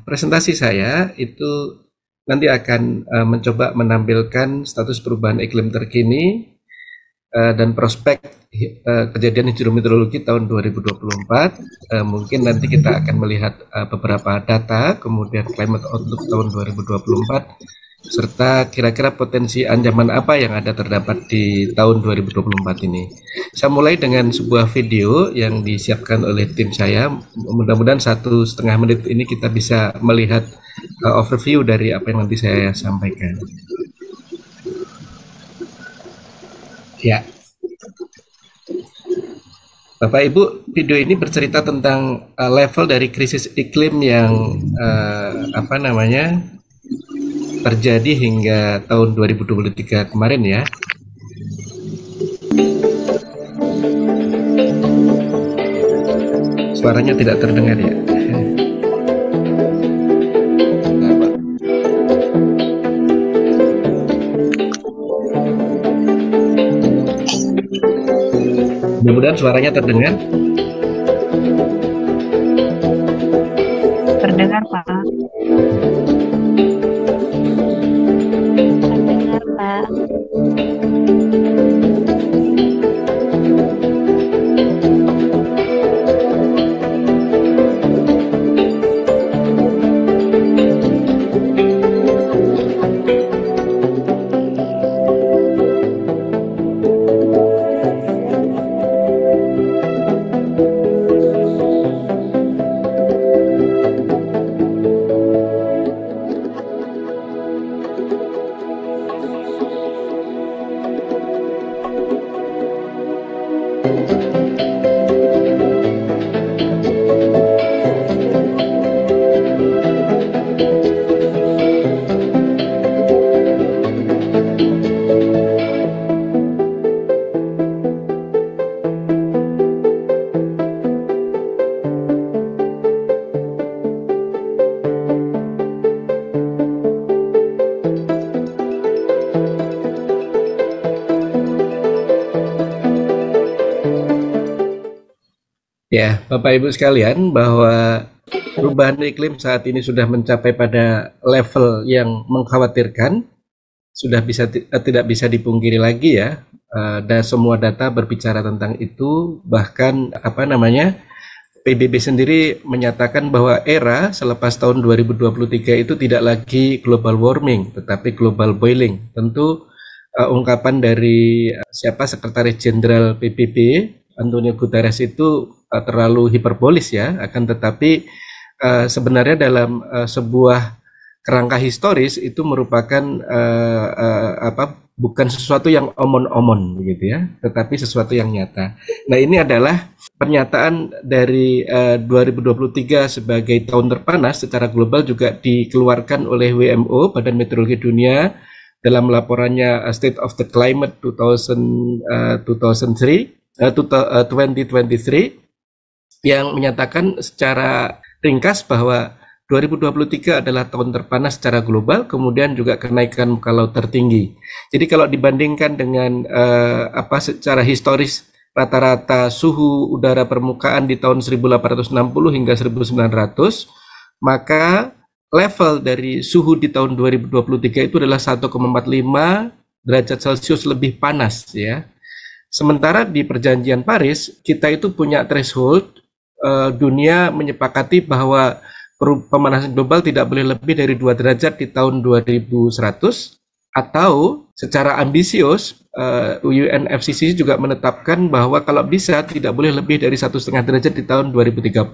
presentasi saya itu nanti akan mencoba menampilkan status perubahan iklim terkini dan prospek kejadian hidrometeorologi tahun 2024. Mungkin nanti kita akan melihat beberapa data, kemudian climate outlook tahun 2024, serta kira-kira potensi ancaman apa yang ada terdapat di tahun 2024 ini. Saya mulai dengan sebuah video yang disiapkan oleh tim saya. Mudah-mudahan 1,5 menit ini kita bisa melihat overview dari apa yang nanti saya sampaikan. Ya, Bapak Ibu, video ini bercerita tentang level dari krisis iklim yang terjadi hingga tahun 2023 kemarin ya. Suaranya tidak terdengar ya. Mudah-mudahan suaranya terdengar. Terdengar, Pak. Terdengar, Pak. Ya, Bapak Ibu sekalian, bahwa perubahan iklim saat ini sudah mencapai pada level yang mengkhawatirkan, sudah tidak bisa dipungkiri lagi ya. Dan semua data berbicara tentang itu, bahkan PBB sendiri menyatakan bahwa era selepas tahun 2023 itu tidak lagi global warming, tetapi global boiling. Tentu ungkapan dari Sekretaris Jenderal PBB Antonio Guterres itu terlalu hiperbolis ya, akan tetapi sebenarnya dalam sebuah kerangka historis itu merupakan bukan sesuatu yang omon-omon begitu ya, tetapi sesuatu yang nyata. Nah, ini adalah pernyataan dari 2023 sebagai tahun terpanas secara global juga dikeluarkan oleh WMO, Badan Meteorologi Dunia, dalam laporannya State of the Climate 2023 yang menyatakan secara ringkas bahwa 2023 adalah tahun terpanas secara global, kemudian juga kenaikan muka laut tertinggi. Jadi kalau dibandingkan dengan secara historis rata-rata suhu udara permukaan di tahun 1860 hingga 1900, maka level dari suhu di tahun 2023 itu adalah 1,45 derajat Celcius lebih panas ya. Sementara di perjanjian Paris, kita itu punya threshold, dunia menyepakati bahwa pemanasan global tidak boleh lebih dari 2 derajat di tahun 2100, atau secara ambisius UNFCCC juga menetapkan bahwa kalau bisa tidak boleh lebih dari 1,5 derajat di tahun 2030.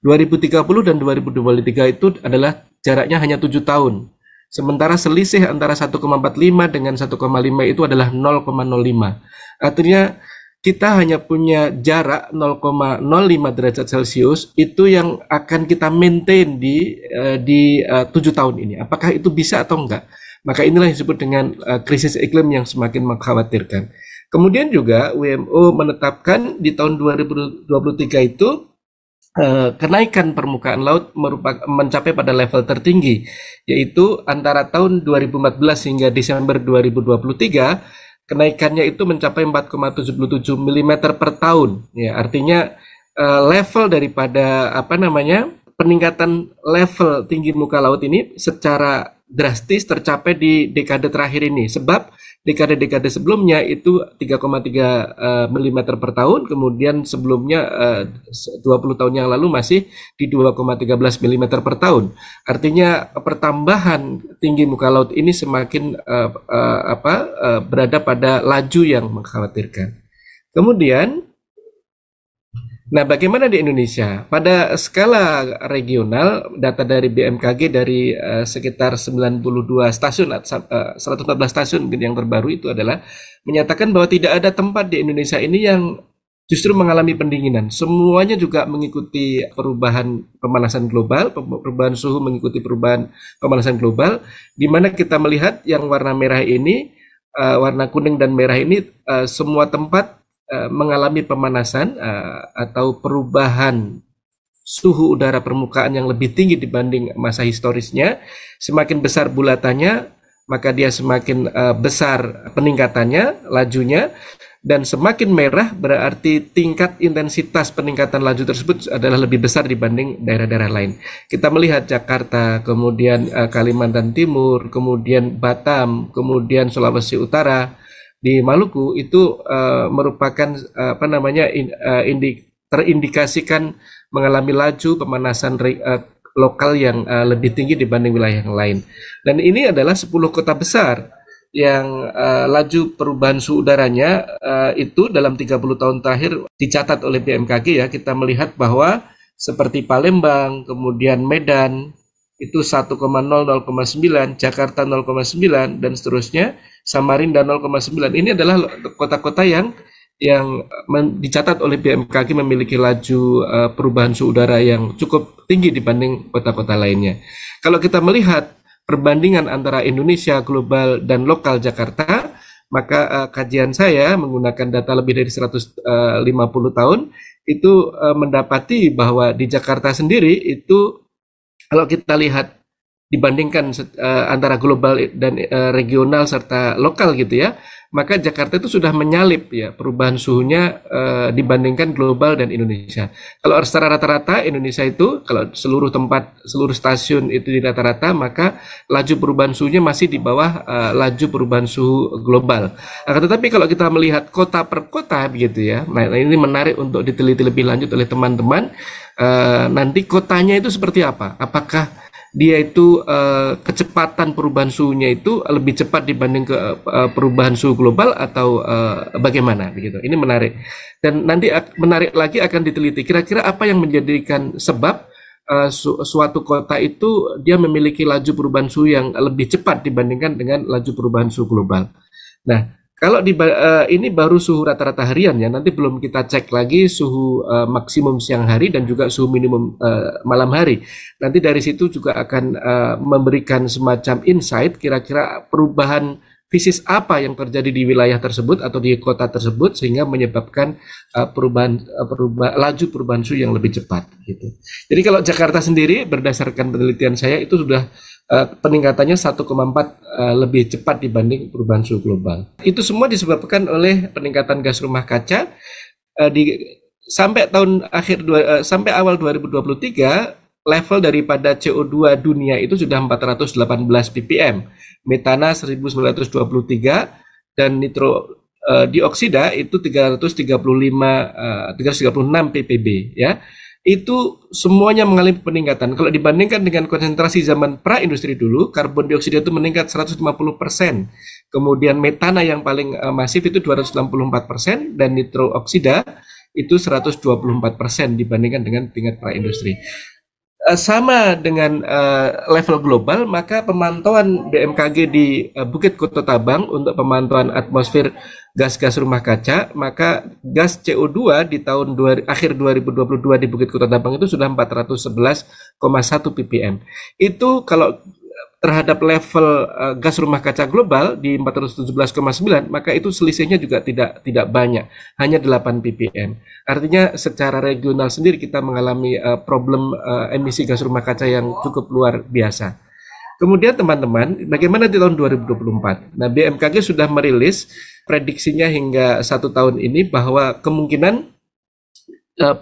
2030 dan 2023 itu adalah jaraknya hanya 7 tahun. Sementara selisih antara 1,45 dengan 1,5 itu adalah 0,05. Artinya kita hanya punya jarak 0,05 derajat Celcius itu yang akan kita maintain di 7 tahun ini. Apakah itu bisa atau enggak? Maka inilah yang disebut dengan krisis iklim yang semakin mengkhawatirkan. Kemudian juga WMO menetapkan di tahun 2023 itu kenaikan permukaan laut mencapai pada level tertinggi, yaitu antara tahun 2014 hingga Desember 2023 kenaikannya itu mencapai 4,77 mm per tahun. Ya, artinya level daripada peningkatan level tinggi muka laut ini secara drastis tercapai di dekade terakhir ini. Sebab dekade-dekade sebelumnya itu 3,3 mm per tahun, kemudian sebelumnya 20 tahun yang lalu masih di 2,13 mm per tahun. Artinya pertambahan tinggi muka laut ini semakin berada pada laju yang mengkhawatirkan. Kemudian, nah, bagaimana di Indonesia? Pada skala regional, data dari BMKG dari sekitar 92 stasiun, 114 stasiun yang terbaru itu adalah menyatakan bahwa tidak ada tempat di Indonesia ini yang justru mengalami pendinginan. Semuanya juga mengikuti perubahan pemanasan global, perubahan suhu mengikuti perubahan pemanasan global, di mana kita melihat yang warna merah ini, warna kuning dan merah ini, semua tempat mengalami pemanasan atau perubahan suhu udara permukaan yang lebih tinggi dibanding masa historisnya. Semakin besar bulatannya, maka dia semakin besar peningkatannya, lajunya, dan semakin merah berarti tingkat intensitas peningkatan laju tersebut adalah lebih besar dibanding daerah-daerah lain. Kita melihat Jakarta, kemudian Kalimantan Timur, kemudian Batam, kemudian Sulawesi Utara, di Maluku itu merupakan terindikasikan mengalami laju pemanasan lokal yang lebih tinggi dibanding wilayah yang lain. Dan ini adalah 10 kota besar yang laju perubahan suhu udaranya itu dalam 30 tahun terakhir dicatat oleh BMKG ya. Kita melihat bahwa seperti Palembang, kemudian Medan, itu 1,0, 0,9, Jakarta 0,9 dan seterusnya, Samarinda 0,9. Ini adalah kota-kota yang dicatat oleh BMKG memiliki laju perubahan suhu udara yang cukup tinggi dibanding kota-kota lainnya. Kalau kita melihat perbandingan antara Indonesia, global dan lokal Jakarta, maka kajian saya menggunakan data lebih dari 150 tahun itu mendapati bahwa di Jakarta sendiri itu kalau kita lihat dibandingkan antara global dan regional serta lokal gitu ya, maka Jakarta itu sudah menyalip ya perubahan suhunya dibandingkan global dan Indonesia. Kalau secara rata-rata Indonesia itu kalau seluruh stasiun itu di rata-rata, maka laju perubahan suhunya masih di bawah laju perubahan suhu global. Nah, tetapi kalau kita melihat kota per kota begitu ya, nah ini menarik untuk diteliti lebih lanjut oleh teman-teman. Nanti kotanya itu seperti apa? Apakah dia itu kecepatan perubahan suhunya itu lebih cepat dibanding perubahan suhu global atau bagaimana begitu. Ini menarik. Dan nanti menarik lagi akan diteliti kira-kira apa yang menjadikan sebab suatu kota itu dia memiliki laju perubahan suhu yang lebih cepat dibandingkan dengan laju perubahan suhu global. Nah, kalau ini baru suhu rata-rata harian ya, nanti belum kita cek lagi suhu maksimum siang hari dan juga suhu minimum malam hari. Nanti dari situ juga akan memberikan semacam insight kira-kira perubahan fisis apa yang terjadi di wilayah tersebut atau di kota tersebut sehingga menyebabkan laju perubahan suhu yang lebih cepat gitu. Jadi kalau Jakarta sendiri berdasarkan penelitian saya itu sudah peningkatannya 1,4 lebih cepat dibanding perubahan suhu global. Itu semua disebabkan oleh peningkatan gas rumah kaca sampai awal 2023 level daripada CO2 dunia itu sudah 418 ppm, metana 1923 dan nitro dioksida itu 336 ppb ya. Itu semuanya mengalami peningkatan. Kalau dibandingkan dengan konsentrasi zaman pra-industri dulu, karbon dioksida itu meningkat 150%. Kemudian metana yang paling masif itu 264% dan nitro oksida itu 124% dibandingkan dengan tingkat pra-industri. Sama dengan level global, maka pemantauan BMKG di Bukit Kototabang untuk pemantauan atmosfer gas-gas rumah kaca, maka gas CO2 di tahun akhir 2022 di Bukit Kototabang itu sudah 411,1 ppm. Itu kalau terhadap level gas rumah kaca global di 417,9, maka itu selisihnya juga tidak banyak, hanya 8 ppm. Artinya secara regional sendiri kita mengalami problem emisi gas rumah kaca yang cukup luar biasa. Kemudian teman-teman, bagaimana di tahun 2024? Nah, BMKG sudah merilis prediksinya hingga 1 tahun ini bahwa kemungkinan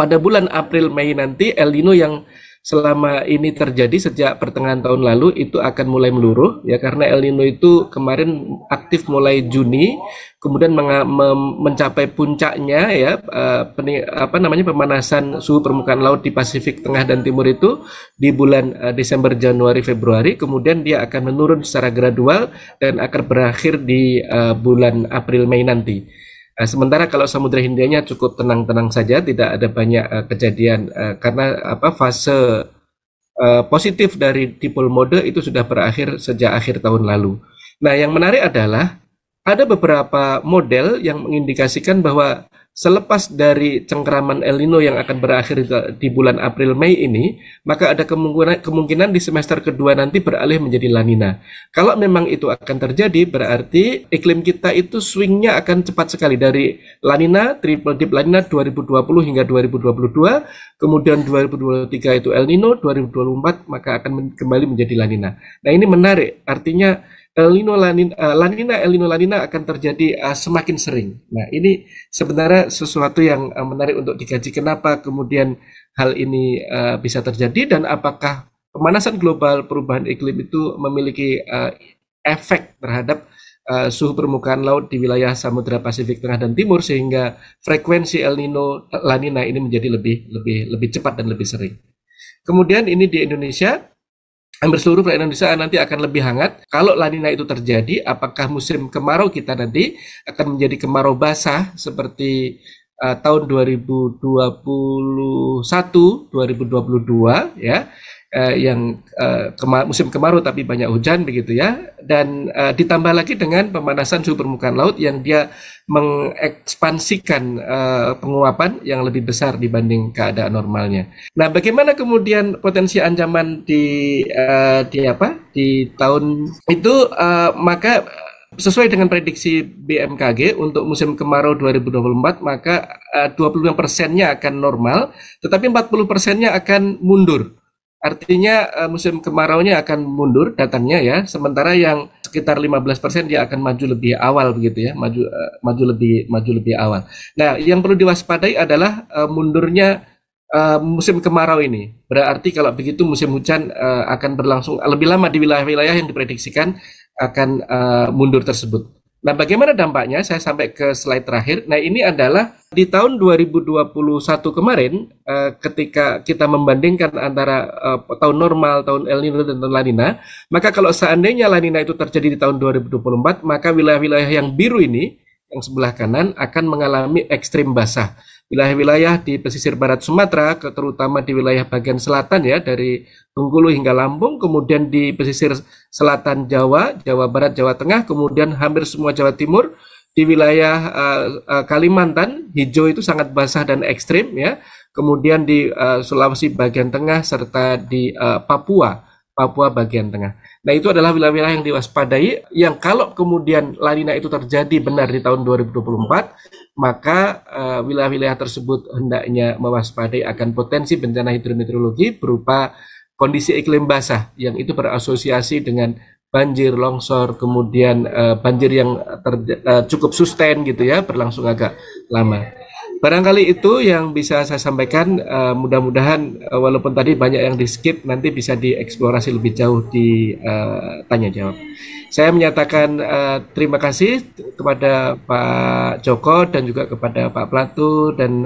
pada bulan April Mei nanti El Nino yang selama ini terjadi sejak pertengahan tahun lalu itu akan mulai meluruh ya, karena El Nino itu kemarin aktif mulai Juni, kemudian mencapai puncaknya ya, pemanasan suhu permukaan laut di Pasifik Tengah dan Timur itu di bulan Desember, Januari, Februari, kemudian dia akan menurun secara gradual dan akan berakhir di bulan April Mei nanti. Sementara kalau Samudra Hindianya cukup tenang-tenang saja, tidak ada banyak kejadian karena fase positif dari dipol mode itu sudah berakhir sejak akhir tahun lalu. Nah, yang menarik adalah ada beberapa model yang mengindikasikan bahwa selepas dari cengkeraman El Nino yang akan berakhir di bulan April Mei ini, maka ada kemungkinan di semester kedua nanti beralih menjadi La Nina. Kalau memang itu akan terjadi, berarti iklim kita itu swingnya akan cepat sekali dari La Nina, triple dip La Nina 2020 hingga 2022, kemudian 2023 itu El Nino, 2024 maka akan kembali menjadi La Nina. Nah, ini menarik, artinya El Nino, La Nina, El Nino, La Nina akan terjadi semakin sering. Nah, ini sebenarnya sesuatu yang menarik untuk dikaji. Kenapa kemudian hal ini bisa terjadi dan apakah pemanasan global, perubahan iklim itu memiliki efek terhadap suhu permukaan laut di wilayah Samudra Pasifik Tengah dan Timur sehingga frekuensi El Nino, La Nina ini menjadi lebih cepat dan lebih sering. Kemudian ini di Indonesia, hampir seluruh wilayah Indonesia nanti akan lebih hangat. Kalau La Nina itu terjadi, apakah musim kemarau kita nanti akan menjadi kemarau basah seperti tahun 2021, 2022 ya, yang musim kemarau tapi banyak hujan begitu ya, dan ditambah lagi dengan pemanasan suhu permukaan laut yang dia mengekspansikan penguapan yang lebih besar dibanding keadaan normalnya. Nah, bagaimana kemudian potensi ancaman di tahun itu, maka sesuai dengan prediksi BMKG untuk musim kemarau 2024 maka 25%-nya akan normal, tetapi 40%-nya akan mundur. Artinya musim kemaraunya akan mundur datangnya ya, sementara yang sekitar 15% dia akan maju lebih awal begitu ya, maju lebih awal. Nah, yang perlu diwaspadai adalah mundurnya musim kemarau ini. Berarti kalau begitu musim hujan akan berlangsung lebih lama di wilayah-wilayah yang diprediksikan akan mundur tersebut. Nah, bagaimana dampaknya? Saya sampai ke slide terakhir. Nah, ini adalah di tahun 2021 kemarin, ketika kita membandingkan antara tahun normal, tahun El Nino dan tahun La Nina, maka kalau seandainya La Nina itu terjadi di tahun 2024, maka wilayah-wilayah yang biru ini, yang sebelah kanan, akan mengalami ekstrim basah. Wilayah-wilayah di pesisir barat Sumatera, terutama di wilayah bagian selatan ya, dari Bengkulu hingga Lampung, kemudian di pesisir selatan Jawa, Jawa Barat, Jawa Tengah, kemudian hampir semua Jawa Timur, di wilayah Kalimantan, hijau itu sangat basah dan ekstrim ya, kemudian di Sulawesi bagian tengah, serta di Papua bagian tengah. Nah, itu adalah wilayah-wilayah yang diwaspadai, yang kalau kemudian La Nina itu terjadi benar di tahun 2024, maka wilayah-wilayah tersebut hendaknya mewaspadai akan potensi bencana hidrometeorologi berupa kondisi iklim basah yang itu berasosiasi dengan banjir, longsor, kemudian banjir yang cukup sustain gitu ya, berlangsung agak lama. Barangkali itu yang bisa saya sampaikan. Mudah-mudahan walaupun tadi banyak yang di skip, nanti bisa dieksplorasi lebih jauh di tanya jawab. Saya menyatakan terima kasih kepada Pak Joko dan juga kepada Pak Platu dan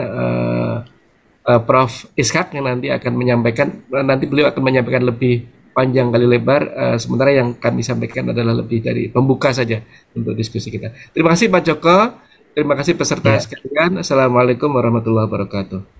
Prof. Ishak yang nanti akan menyampaikan. Nanti beliau akan menyampaikan lebih panjang kali lebar, sementara yang kami sampaikan adalah lebih dari pembuka saja untuk diskusi kita. Terima kasih Pak Joko. Terima kasih peserta sekalian. Assalamualaikum warahmatullahi wabarakatuh.